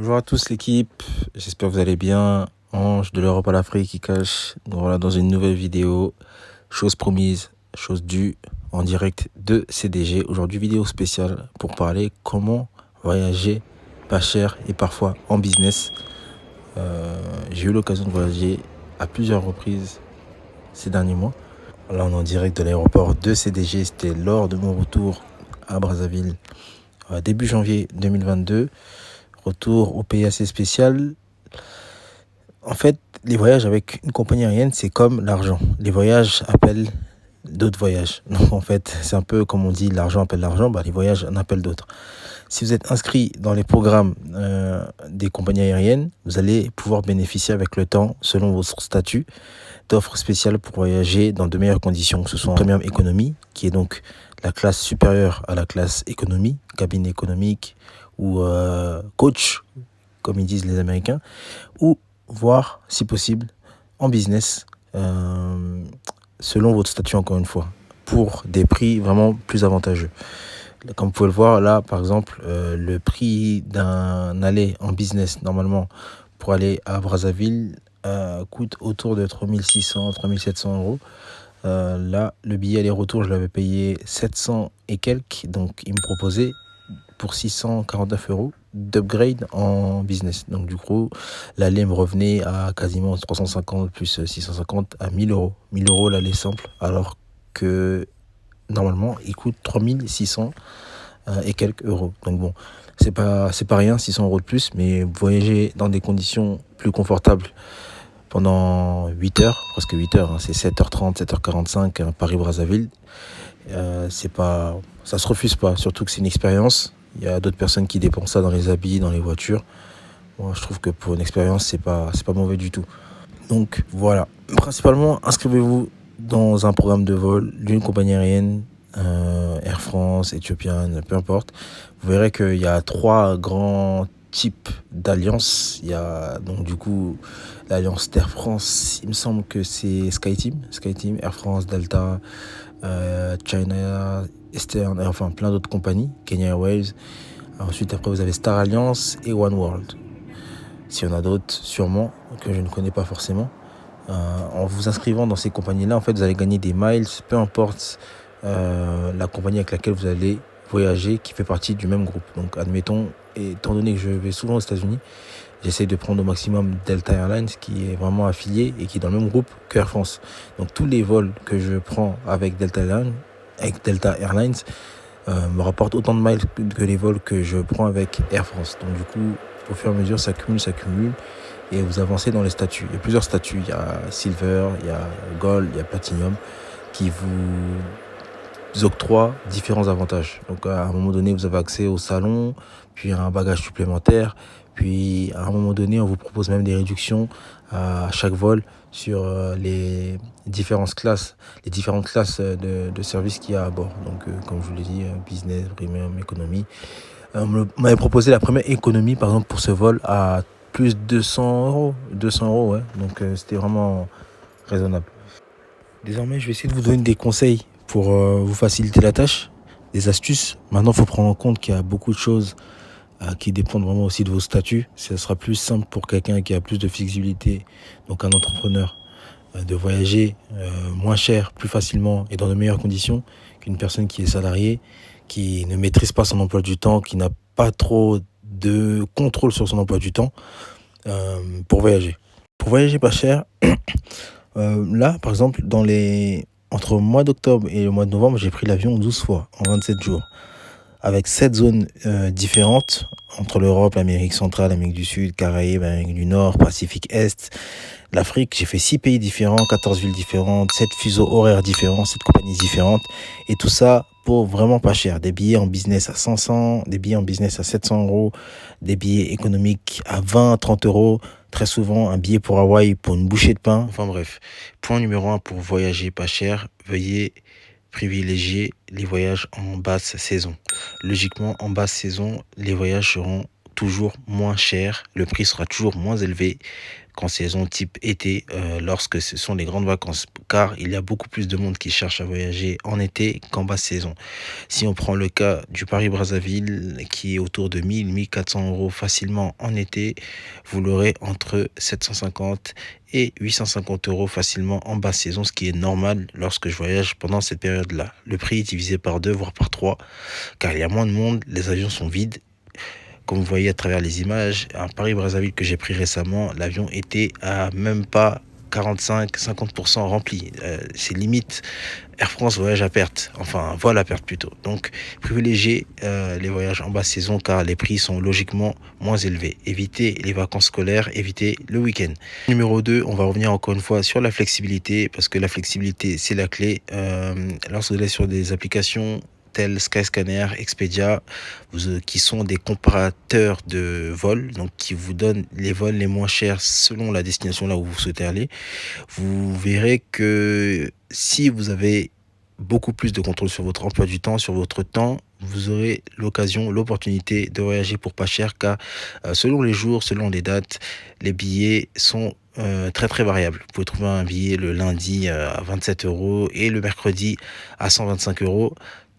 Bonjour à tous l'équipe, j'espère que vous allez bien. Ange de l'Europe à l'Afrique qui cache. Donc voilà, dans une nouvelle vidéo, chose promise, chose due, en direct de CDG. Aujourd'hui, vidéo spéciale pour parler comment voyager pas cher et parfois en business. J'ai eu l'occasion de voyager à plusieurs reprises ces derniers mois. Là, on est en direct de l'aéroport de CDG. C'était lors de mon retour à Brazzaville début janvier 2022. Retour au pays assez spécial. En fait, les voyages avec une compagnie aérienne, c'est comme l'argent. Les voyages appellent d'autres voyages. Donc en fait, c'est un peu comme on dit, l'argent appelle l'argent, les voyages en appellent d'autres. Si vous êtes inscrit dans les programmes des compagnies aériennes, vous allez pouvoir bénéficier avec le temps, selon votre statut, d'offres spéciales pour voyager dans de meilleures conditions, que ce soit en premium économie, qui est donc la classe supérieure à la classe économie, cabine économique ou coach, comme ils disent les Américains, ou voire, si possible, en business, selon votre statut encore une fois, pour des prix vraiment plus avantageux. Comme vous pouvez le voir là, par exemple, le prix d'un aller en business, normalement, pour aller à Brazzaville, coûte autour de 3600, 3700 euros. Là, le billet aller-retour, je l'avais payé 700 et quelques, donc il me proposait pour 649 euros d'upgrade en business. Donc du coup, l'aller me revenait à quasiment 350 plus 650 à 1000 euros. 1000 euros l'aller simple, alors que normalement, il coûte 3600 et quelques euros. Donc bon, c'est pas rien, 600 euros de plus, mais voyager dans des conditions plus confortables pendant 8 heures, presque 8 heures, c'est 7h30, 7h45, Paris-Brazzaville, ça se refuse pas, surtout que c'est une expérience. Il y a d'autres personnes qui dépensent ça dans les habits, dans les voitures. Moi, je trouve que pour une expérience, c'est pas mauvais du tout. Donc voilà, principalement, inscrivez-vous dans un programme de vol d'une compagnie aérienne, Air France, Ethiopian, peu importe. Vous verrez qu'il y a 3 grands types d'alliances. Il y a donc du coup l'alliance d'Air France, il me semble que c'est SkyTeam, Air France, Delta, China Eastern, enfin plein d'autres compagnies, Kenya Airways. Ensuite, après, vous avez Star Alliance et One World. S'il y en a d'autres, sûrement, que je ne connais pas forcément. En vous inscrivant dans ces compagnies-là, en fait, vous allez gagner des miles, peu importe la compagnie avec laquelle vous allez voyager, qui fait partie du même groupe. Donc, admettons, étant donné que je vais souvent aux États-Unis, j'essaie de prendre au maximum Delta Airlines, qui est vraiment affilié et qui est dans le même groupe que Air France. Donc, tous les vols que je prends avec Delta Airlines me rapportent autant de miles que les vols que je prends avec Air France. Donc, du coup, au fur et à mesure, ça cumule. Et vous avancez dans les statuts. Il y a plusieurs statuts. Il y a Silver, il y a Gold, il y a Platinum, qui vous octroient différents avantages. Donc à un moment donné, vous avez accès au salon, puis à un bagage supplémentaire. Puis à un moment donné, on vous propose même des réductions à chaque vol sur les différentes classes de services qu'il y a à bord. Donc comme je vous l'ai dit, business, premium, économie. On m'avait proposé la première économie, par exemple, pour ce vol à plus de 200 euros. 200 euros, ouais. Donc, c'était vraiment raisonnable. Désormais, je vais essayer de vous donner des conseils pour vous faciliter la tâche, des astuces. Maintenant, il faut prendre en compte qu'il y a beaucoup de choses qui dépendent vraiment aussi de vos statuts. Ce sera plus simple pour quelqu'un qui a plus de flexibilité, donc un entrepreneur, de voyager moins cher, plus facilement et dans de meilleures conditions qu'une personne qui est salariée, qui ne maîtrise pas son emploi du temps, qui n'a pas trop de contrôle sur son emploi du temps pour voyager. Pour voyager pas cher, là, par exemple, entre le mois d'octobre et le mois de novembre, j'ai pris l'avion 12 fois en 27 jours, avec 7 zones différentes entre l'Europe, l'Amérique centrale, l'Amérique du Sud, Caraïbes, l'Amérique du Nord, Pacifique Est, l'Afrique. J'ai fait 6 pays différents, 14 villes différentes, 7 fuseaux horaires différents, 7 compagnies différentes. Et tout ça pour vraiment pas cher. Des billets en business à 500, des billets en business à 700 euros, des billets économiques à 20, 30 euros. Très souvent, un billet pour Hawaï pour une bouchée de pain. Enfin bref, point numéro 1 pour voyager pas cher, veuillez privilégier les voyages en basse saison. Logiquement, en basse saison, les voyages seront toujours moins cher, le prix sera toujours moins élevé qu'en saison type été, lorsque ce sont les grandes vacances, car il y a beaucoup plus de monde qui cherche à voyager en été qu'en basse saison. Si on prend le cas du Paris-Brazzaville, qui est autour de 1 000 à 1 400 € facilement en été, vous l'aurez entre 750 et 850 € facilement en basse saison, ce qui est normal lorsque je voyage pendant cette période-là. Le prix est divisé par 2, voire par 3, car il y a moins de monde, les avions sont vides. Comme vous voyez à travers les images, un Paris-Brazzaville que j'ai pris récemment, l'avion était à même pas 45-50% rempli. C'est limite Air France voyage à perte, enfin vol à perte plutôt. Donc privilégiez les voyages en basse saison car les prix sont logiquement moins élevés. Évitez les vacances scolaires, évitez le week-end. Numéro 2, on va revenir encore une fois sur la flexibilité parce que la flexibilité c'est la clé. Lorsque vous êtes sur des applications tels Skyscanner, Expedia, qui sont des comparateurs de vols, donc qui vous donnent les vols les moins chers selon la destination là où vous souhaitez aller, vous verrez que si vous avez beaucoup plus de contrôle sur votre emploi du temps, sur votre temps, vous aurez l'opportunité de voyager pour pas cher car selon les jours, selon les dates, les billets sont très très variables. Vous pouvez trouver un billet le lundi à 27 € et le mercredi à 125 €.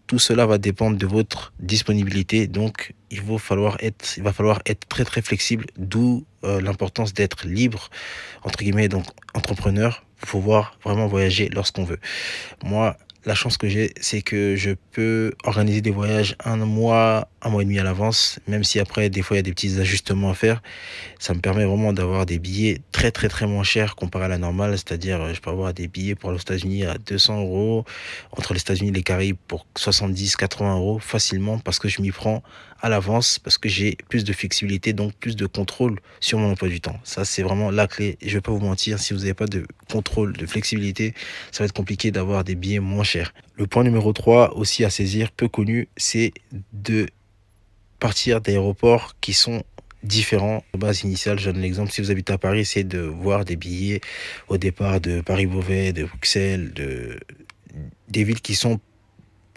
Tout cela va dépendre de votre disponibilité, donc il va falloir être très très flexible, d'où l'importance d'être libre, entre guillemets, donc entrepreneur, pour pouvoir vraiment voyager lorsqu'on veut. Moi, la chance que j'ai, c'est que je peux organiser des voyages 1 mois, 1 mois et demi à l'avance, même si après, des fois, il y a des petits ajustements à faire. Ça me permet vraiment d'avoir des billets très, très, très moins chers comparé à la normale. C'est-à-dire, je peux avoir des billets pour les États-Unis à 200 €, entre les États-Unis et les Caraïbes pour 70-80 € facilement parce que je m'y prends à l'avance, parce que j'ai plus de flexibilité, donc plus de contrôle sur mon emploi du temps. Ça, c'est vraiment la clé. Je vais pas vous mentir, si vous n'avez pas de contrôle, de flexibilité, ça va être compliqué d'avoir des billets moins chers. Le point numéro 3, aussi à saisir, peu connu, c'est de partir d'aéroports qui sont différents. De base initiale, je donne l'exemple, si vous habitez à Paris, essayez de voir des billets au départ de Paris-Beauvais, de Bruxelles, des villes qui sont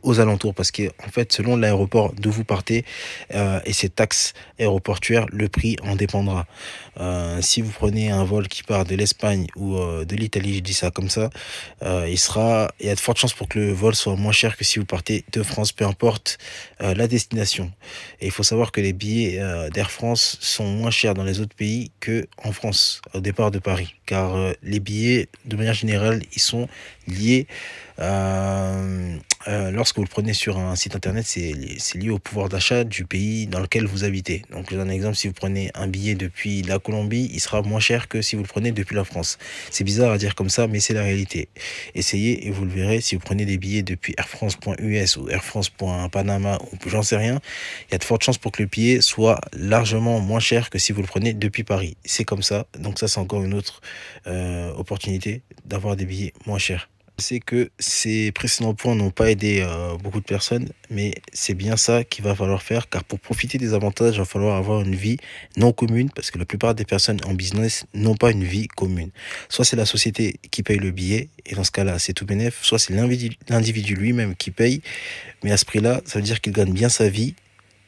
aux alentours parce que en fait selon l'aéroport d'où vous partez et ses taxes aéroportuaires, le prix en dépendra. Si vous prenez un vol qui part de l'Espagne ou de l'Italie, je dis ça comme ça, il y a de fortes chances pour que le vol soit moins cher que si vous partez de France, peu importe la destination. Et il faut savoir que les billets d'Air France sont moins chers dans les autres pays que en France au départ de Paris, car les billets de manière générale ils sont liés lorsque vous le prenez sur un site internet, c'est lié au pouvoir d'achat du pays dans lequel vous habitez. Donc, je donne un exemple, si vous prenez un billet depuis la Colombie, il sera moins cher que si vous le prenez depuis la France. C'est bizarre à dire comme ça, mais c'est la réalité. Essayez et vous le verrez, si vous prenez des billets depuis airfrance.us ou airfrance.panama ou j'en sais rien, il y a de fortes chances pour que le billet soit largement moins cher que si vous le prenez depuis Paris. C'est comme ça, donc ça c'est encore une autre opportunité d'avoir des billets moins chers. Je sais que ces précédents points n'ont pas aidé beaucoup de personnes, mais c'est bien ça qu'il va falloir faire, car pour profiter des avantages, il va falloir avoir une vie non commune, parce que la plupart des personnes en business n'ont pas une vie commune. Soit c'est la société qui paye le billet, et dans ce cas-là, c'est tout bénef, soit c'est l'individu lui-même qui paye, mais à ce prix-là, ça veut dire qu'il gagne bien sa vie,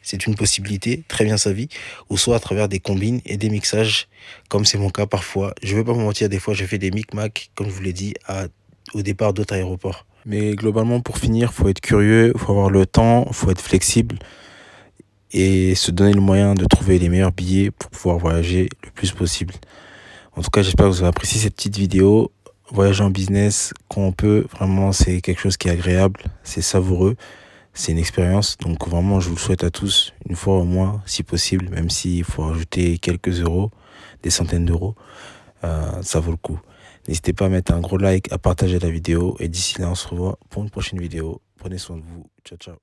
c'est une possibilité, très bien sa vie, ou soit à travers des combines et des mixages, comme c'est mon cas parfois. Je ne vais pas vous mentir, des fois, je fais des micmacs, comme je vous l'ai dit, au départ d'autres aéroports. Mais globalement, pour finir, faut être curieux, faut avoir le temps, faut être flexible et se donner le moyen de trouver les meilleurs billets pour pouvoir voyager le plus possible. En tout cas, j'espère que vous avez apprécié cette petite vidéo. Voyager en business, quand on peut, vraiment, c'est quelque chose qui est agréable, c'est savoureux, c'est une expérience. Donc vraiment, je vous le souhaite à tous, une fois au moins, si possible, même s'il faut rajouter quelques euros, des centaines d'euros, ça vaut le coup. N'hésitez pas à mettre un gros like, à partager la vidéo. Et d'ici là, on se revoit pour une prochaine vidéo. Prenez soin de vous. Ciao, ciao.